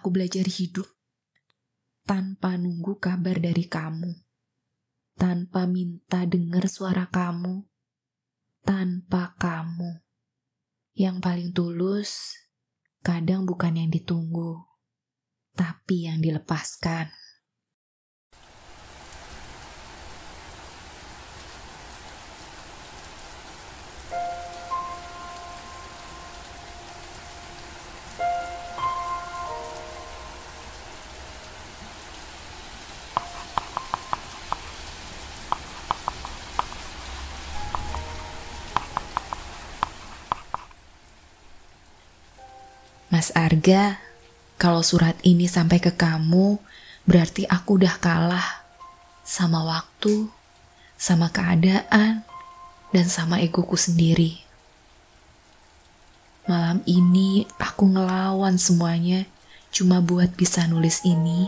aku belajar hidup tanpa nunggu kabar dari kamu, tanpa minta dengar suara kamu, tanpa kamu. Yang paling tulus kadang bukan yang ditunggu, tapi yang dilepaskan. Mas Arga, kalau surat ini sampai ke kamu, berarti aku udah kalah sama waktu, sama keadaan, dan sama egoku sendiri. Malam ini aku ngelawan semuanya cuma buat bisa nulis ini,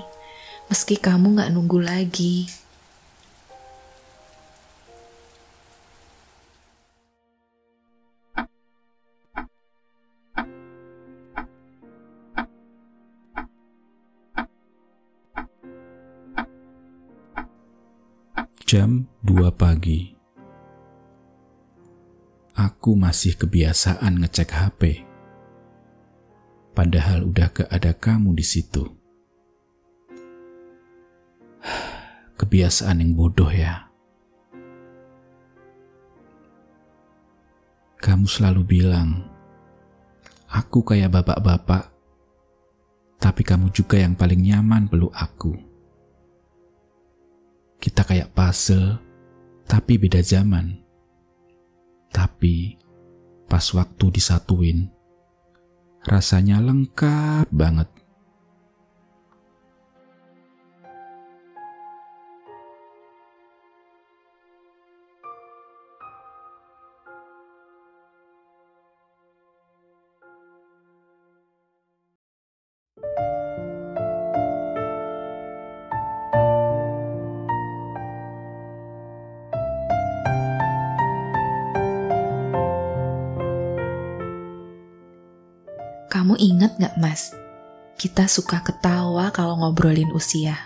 meski kamu gak nunggu lagi. Jam 2 pagi. Aku masih kebiasaan ngecek HP. Padahal udah gak ada kamu di situ. Kebiasaan yang bodoh ya. Kamu selalu bilang, aku kayak bapak-bapak, tapi kamu juga yang paling nyaman peluk aku. Kita kayak puzzle, tapi beda zaman. Tapi pas waktu disatuin, rasanya lengkap banget. Kamu ingat gak mas, kita suka ketawa kalau ngobrolin usia.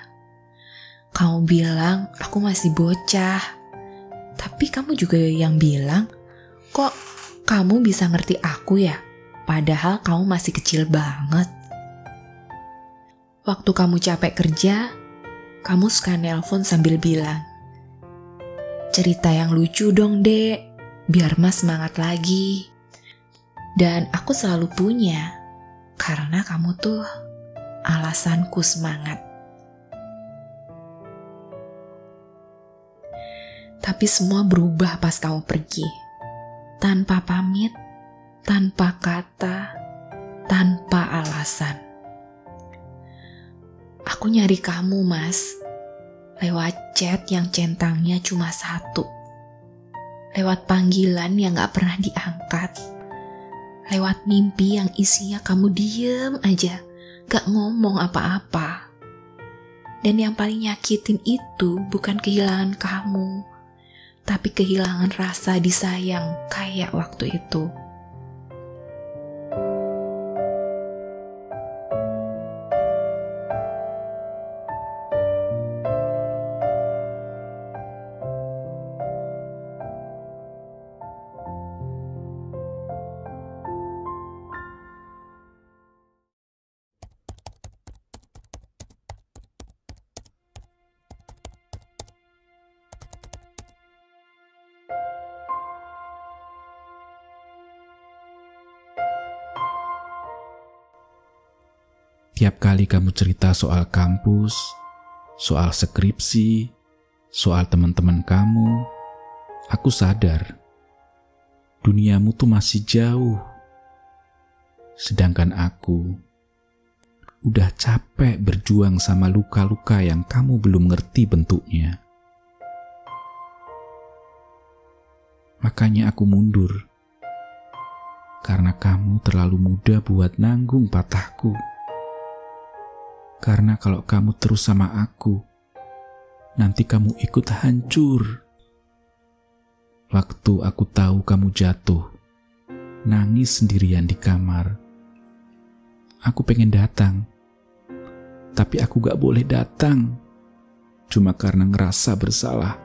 Kamu bilang aku masih bocah, tapi kamu juga yang bilang, kok kamu bisa ngerti aku ya, padahal kamu masih kecil banget. Waktu kamu capek kerja, kamu suka nelpon sambil bilang, cerita yang lucu dong dek, biar mas semangat lagi. Dan aku selalu punya, karena kamu tuh alasanku semangat. Tapi semua berubah pas kamu pergi. Tanpa pamit, tanpa kata, tanpa alasan. Aku nyari kamu mas, lewat chat yang centangnya cuma 1. Lewat panggilan yang gak pernah diangkat. Lewat mimpi yang isinya kamu diem aja, gak ngomong apa-apa. Dan yang paling nyakitin itu bukan kehilangan kamu, tapi kehilangan rasa disayang kayak waktu itu. Tiap kali kamu cerita soal kampus, soal skripsi, soal teman-teman kamu, aku sadar duniamu tuh masih jauh. Sedangkan aku udah capek berjuang sama luka-luka yang kamu belum ngerti bentuknya. Makanya aku mundur, karena kamu terlalu muda buat nanggung patahku. Karena kalau kamu terus sama aku, nanti kamu ikut hancur. Waktu aku tahu kamu jatuh, nangis sendirian di kamar, aku pengen datang, Tapi aku gak boleh datang. Cuma karena ngerasa bersalah.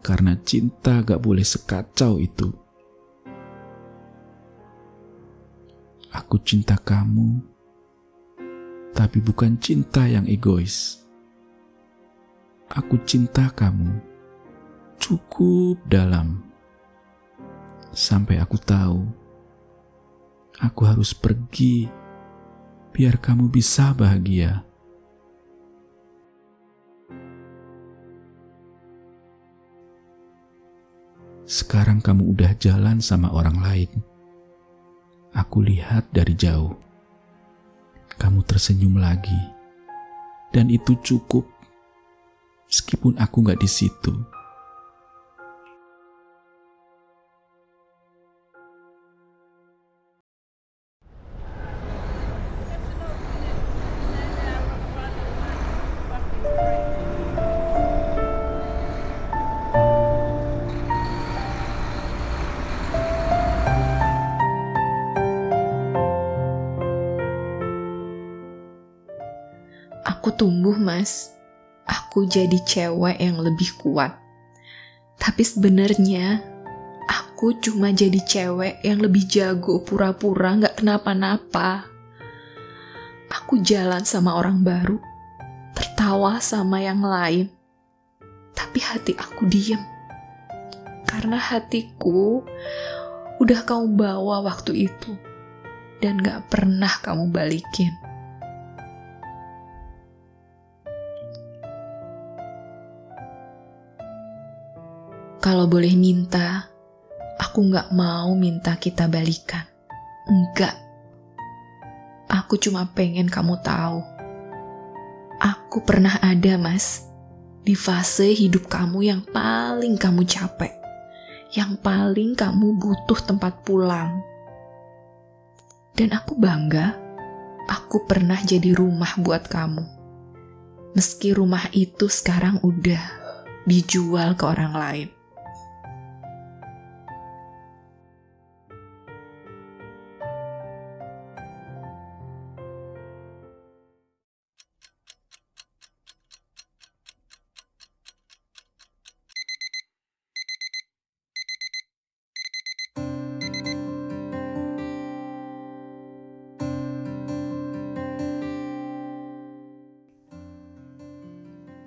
Karena cinta gak boleh sekacau itu. Aku cinta kamu, tapi bukan cinta yang egois. Aku cinta kamu cukup dalam. Sampai aku tahu, aku harus pergi biar kamu bisa bahagia. Sekarang kamu udah jalan sama orang lain. Aku lihat dari jauh. Kamu tersenyum lagi. Dan itu cukup. Meskipun aku gak di situ. Aku tumbuh, Mas. Aku jadi cewek yang lebih kuat. Tapi sebenarnya aku cuma jadi cewek yang lebih jago pura-pura gak kenapa-napa. Aku jalan sama orang baru, tertawa sama yang lain. Tapi hati aku diem. Karena hatiku udah kamu bawa waktu itu. Dan gak pernah kamu balikin. Kalau boleh minta, aku gak mau minta kita balikan. Enggak. Aku cuma pengen kamu tahu. Aku pernah ada, Mas, di fase hidup kamu yang paling kamu capek. Yang paling kamu butuh tempat pulang. Dan aku bangga, aku pernah jadi rumah buat kamu. Meski rumah itu sekarang udah dijual ke orang lain.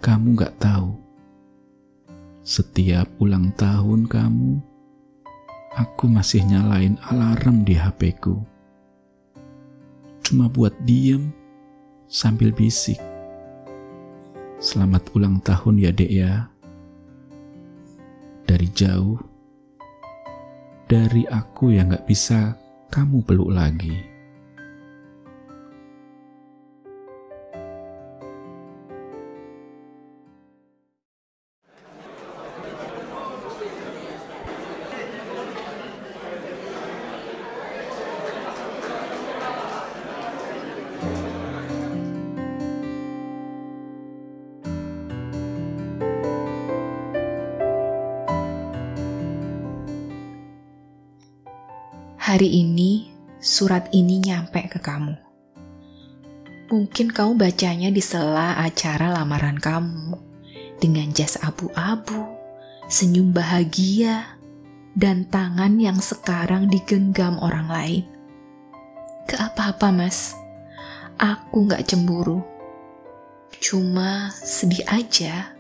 Kamu gak tahu, setiap ulang tahun kamu, aku masih nyalain alarm di HP-ku. Cuma buat diem sambil bisik. Selamat ulang tahun ya Dek ya. Dari jauh, dari aku yang gak bisa kamu peluk lagi. Hari ini, surat ini nyampe ke kamu. Mungkin kamu bacanya di sela acara lamaran kamu, dengan jas abu-abu, senyum bahagia, dan tangan yang sekarang digenggam orang lain. Gak apa-apa, Mas. Aku gak cemburu. Cuma sedih aja.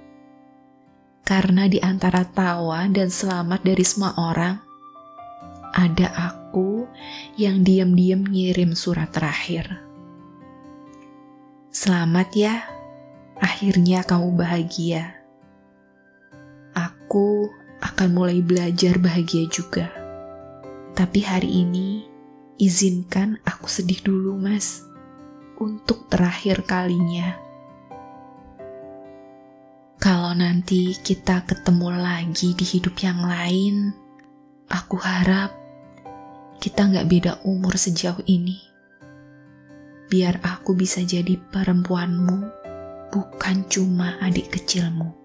Karena di antara tawa dan selamat dari semua orang, ada aku yang diam-diam ngirim surat terakhir. Selamat ya, akhirnya kamu bahagia. Aku akan mulai belajar bahagia juga. Tapi hari ini, izinkan aku sedih dulu, Mas. Untuk terakhir kalinya. Kalau nanti kita ketemu lagi di hidup yang lain, aku harap kita gak beda umur sejauh ini. Biar aku bisa jadi perempuanmu, bukan cuma adik kecilmu.